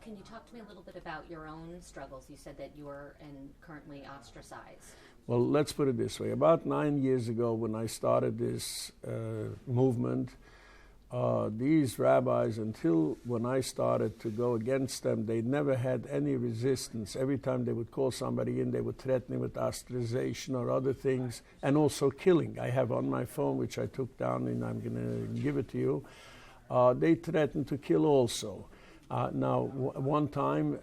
Can you talk to me a little bit about your own struggles? You said that you were currently ostracized. Well, let's put it this way. About 9 years ago, when I started this movement, these rabbis, until when I started to go against them, they never had any resistance. Every time they would call somebody in, they would threaten him with ostracization or other things, and also killing. I have on my phone, which I took down, and I'm going to give it to you. They threatened to kill also. One time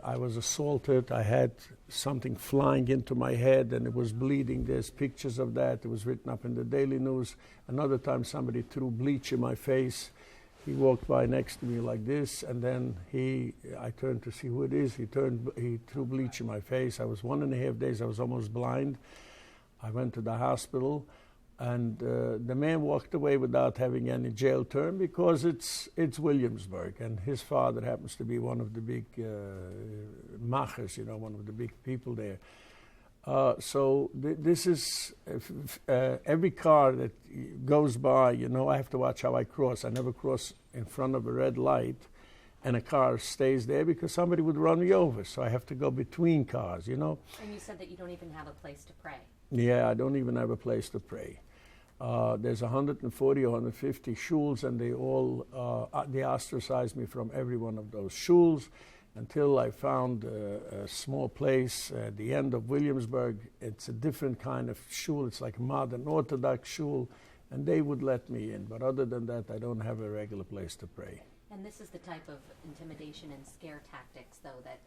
I was assaulted. I had something flying into my head and it was bleeding. There's pictures of that. It was written up in the Daily News. Another time somebody threw bleach in my face. He walked by next to me like this, and then I turned to see who it is. He threw bleach in my face. I was 1.5 days. I was almost blind. I went to the hospital. And the man walked away without having any jail term because it's Williamsburg, and his father happens to be one of the big machers, one of the big people there. This is every car that goes by. I have to watch how I cross. I never cross in front of a red light, and a car stays there because somebody would run me over. So I have to go between cars. And you said that you don't even have a place to pray. Yeah, I don't even have a place to pray. There's 140 or 150 shuls, and they ostracized me from every one of those shuls until I found a small place at the end of Williamsburg. It's a different kind of shul. It's like a modern Orthodox shul, and they would let me in. But other than that, I don't have a regular place to pray. And this is the type of intimidation and scare tactics, though, that...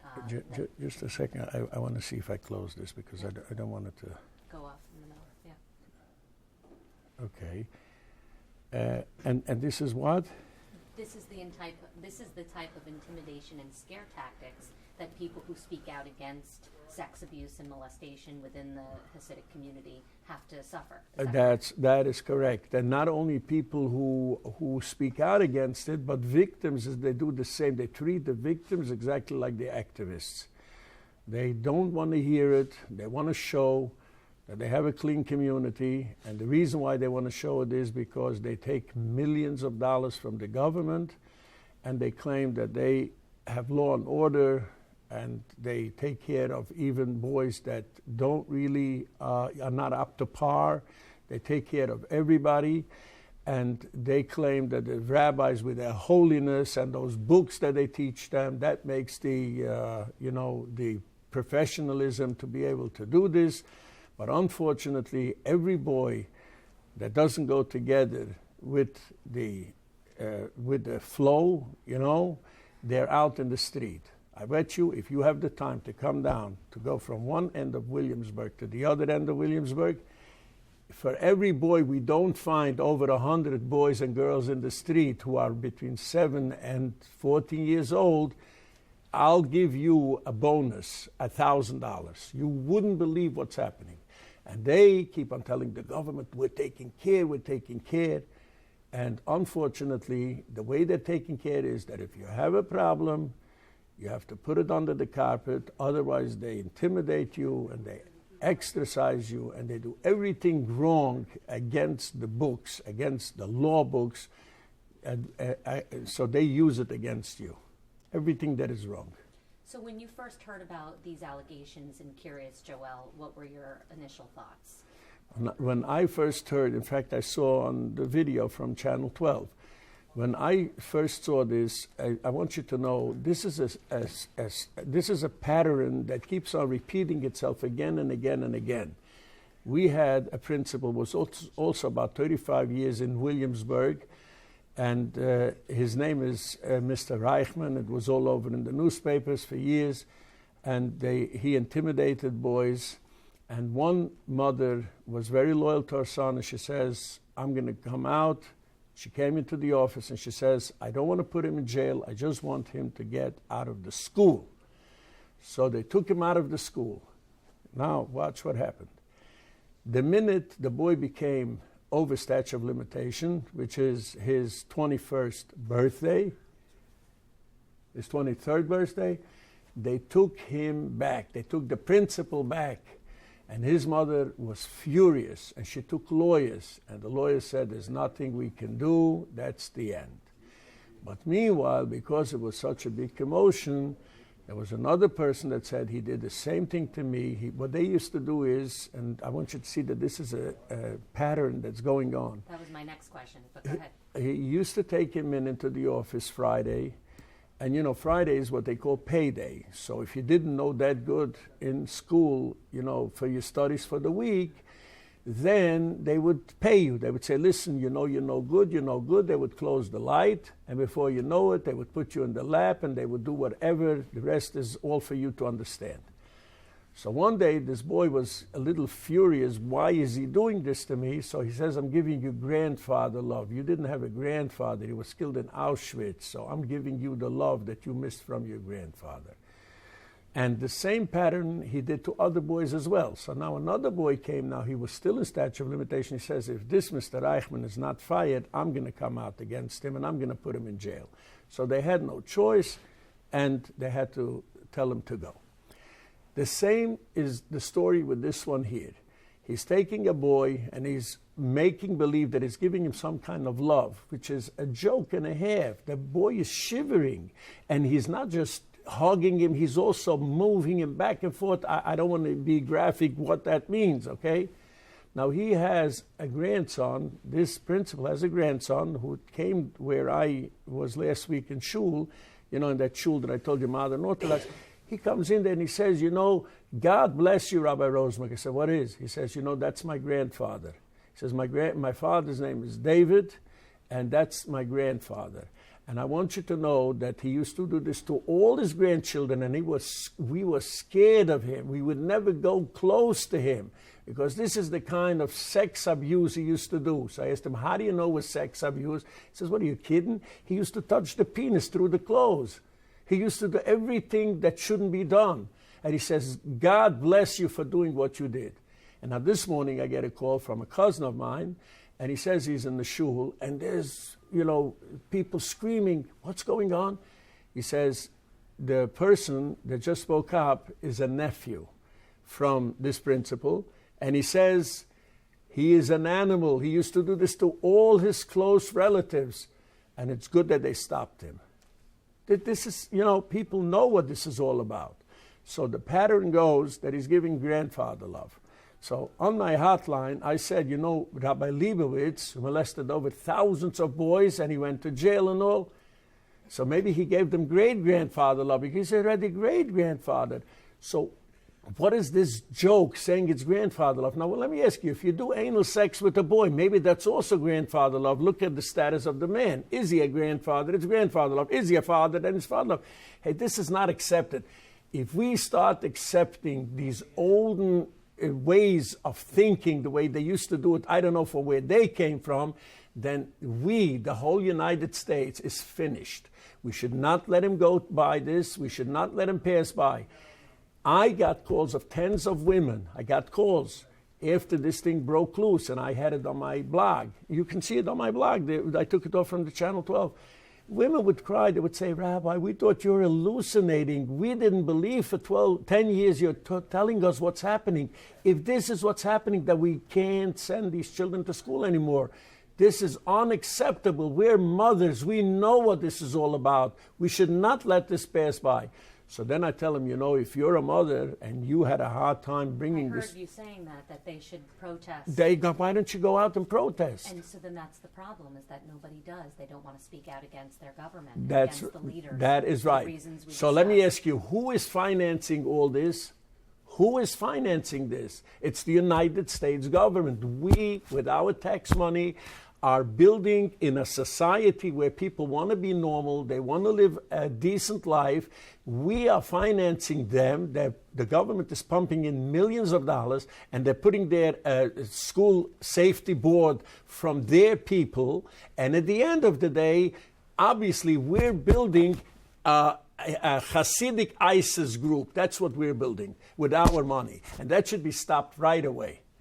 Just a second. I want to see if I close this because I don't want it to... Go off in the middle, yeah. Okay. And this is what? This is the type of intimidation and scare tactics that people who speak out against sex abuse and molestation within the Hasidic community have to suffer. That is correct. And not only people who speak out against it, but victims, they do the same. They treat the victims exactly like the activists. They don't want to hear it. They want to show that they have a clean community, and the reason why they want to show it is because they take millions of dollars from the government, and they claim that they have law and order, and they take care of even boys that don't really are not up to par. They take care of everybody, and they claim that the rabbis, with their holiness and those books that they teach them, that makes the professionalism to be able to do this. But unfortunately, every boy that doesn't go together with the flow, they're out in the street. I bet you, if you have the time to come down, to go from one end of Williamsburg to the other end of Williamsburg, for every boy we don't find over 100 boys and girls in the street who are between 7 and 14 years old, I'll give you a bonus, $1,000. You wouldn't believe what's happening. And they keep on telling the government, we're taking care. And unfortunately, the way they're taking care is that if you have a problem, you have to put it under the carpet. Otherwise, they intimidate you and they exercise you and they do everything wrong against the books, against the law books. And so they use it against you. Everything that is wrong. So when you first heard about these allegations in Kiryas Joel, what were your initial thoughts? When I first heard, in fact, I saw on the video from Channel 12, when I first saw this, I want you to know this is a pattern that keeps on repeating itself again and again and again. We had a principal, was also about 35 years in Williamsburg, and his name is Mr. Reichman. It was all over in the newspapers for years, and he intimidated boys. And one mother was very loyal to her son, and she says, I'm going to come out. She came into the office, and she says, I don't want to put him in jail. I just want him to get out of the school. So they took him out of the school. Now, watch what happened. The minute the boy became over statute of limitation, which is his 21st birthday, his 23rd birthday, they took him back. They took the principal back. And his mother was furious, and she took lawyers. And the lawyers said, there's nothing we can do. That's the end. But meanwhile, because it was such a big commotion, there was another person that said he did the same thing to me. What they used to do is, and I want you to see that this is a pattern that's going on. That was my next question, but go ahead. He used to take him into the office Friday, and you know, Friday is what they call payday. So if you didn't know that good in school, you know, for your studies for the week, then they would pay you. They would say, listen, you're no good. They would close the light, and before you know it, they would put you in the lap, and they would do whatever. The rest is all for you to understand. So one day, this boy was a little furious. Why is he doing this to me? So he says, I'm giving you grandfather love. You didn't have a grandfather. He was killed in Auschwitz. So I'm giving you the love that you missed from your grandfather. And the same pattern he did to other boys as well. So now another boy came. Now he was still in statute of limitation. He says, if this Mr. Eichmann is not fired, I'm going to come out against him and I'm going to put him in jail. So they had no choice, and they had to tell him to go. The same is the story with this one here. He's taking a boy and he's making believe that he's giving him some kind of love, which is a joke and a half. The boy is shivering, and he's not just hugging him, he's also moving him back and forth. I don't want to be graphic what that means, okay? Now he has a grandson, this principal has a grandson who came where I was last week in shul, you know, in that shul that I told you, modern Orthodox. He comes in there and he says, you know, God bless you, Rabbi Rosenberg. I said, what is? He says, you know, that's my grandfather. He says, my father's name is David, and that's my grandfather. And I want you to know that he used to do this to all his grandchildren, and we were scared of him. We would never go close to him because this is the kind of sex abuse he used to do. So I asked him, how do you know it was sex abuse? He says, what, are you kidding? He used to touch the penis through the clothes. He used to do everything that shouldn't be done. And he says, God bless you for doing what you did. And now this morning I get a call from a cousin of mine, and he says he's in the shul, and there's, you know, people screaming, what's going on? He says, the person that just spoke up is a nephew from this principal, and he says he is an animal. He used to do this to all his close relatives, and it's good that they stopped him. This is, you know, people know what this is all about. So the pattern goes that he's giving grandfather love. So on my hotline, I said, you know, Rabbi Leibowitz molested over thousands of boys, and he went to jail and all. So maybe he gave them great-grandfather love because he's already great-grandfather. So what is this joke saying it's grandfather love? Now, well, let me ask you, if you do anal sex with a boy, maybe that's also grandfather love. Look at the status of the man. Is he a grandfather? It's grandfather love. Is he a father? Then it's father love. Hey, this is not accepted. If we start accepting these olden ways of thinking, the way they used to do it, I don't know for where they came from, then the whole United States is finished. We should not let him go by this. We should not let him pass by. I got calls of tens of women. I got calls after this thing broke loose, and I had it on my blog. You can see it on my blog. I took it off from the Channel 12. Women would cry. They would say, Rabbi, we thought you were hallucinating. We didn't believe for 10 years you're telling us what's happening. If this is what's happening, that we can't send these children to school anymore. This is unacceptable. We're mothers. We know what this is all about. We should not let this pass by. So then I tell them, you know, if you're a mother and you had a hard time bringing this... I heard you saying that they should protest. Why don't you go out and protest? And so then that's the problem, is that nobody does. They don't want to speak out against their government, against the leaders. That is right. So let me ask you, who is financing all this? Who is financing this? It's the United States government. We, with our tax money, are building in a society where people want to be normal, they want to live a decent life. We are financing them. The government is pumping in millions of dollars, and they're putting their school safety board from their people. And at the end of the day, obviously, we're building a Hasidic ISIS group. That's what we're building with our money. And that should be stopped right away.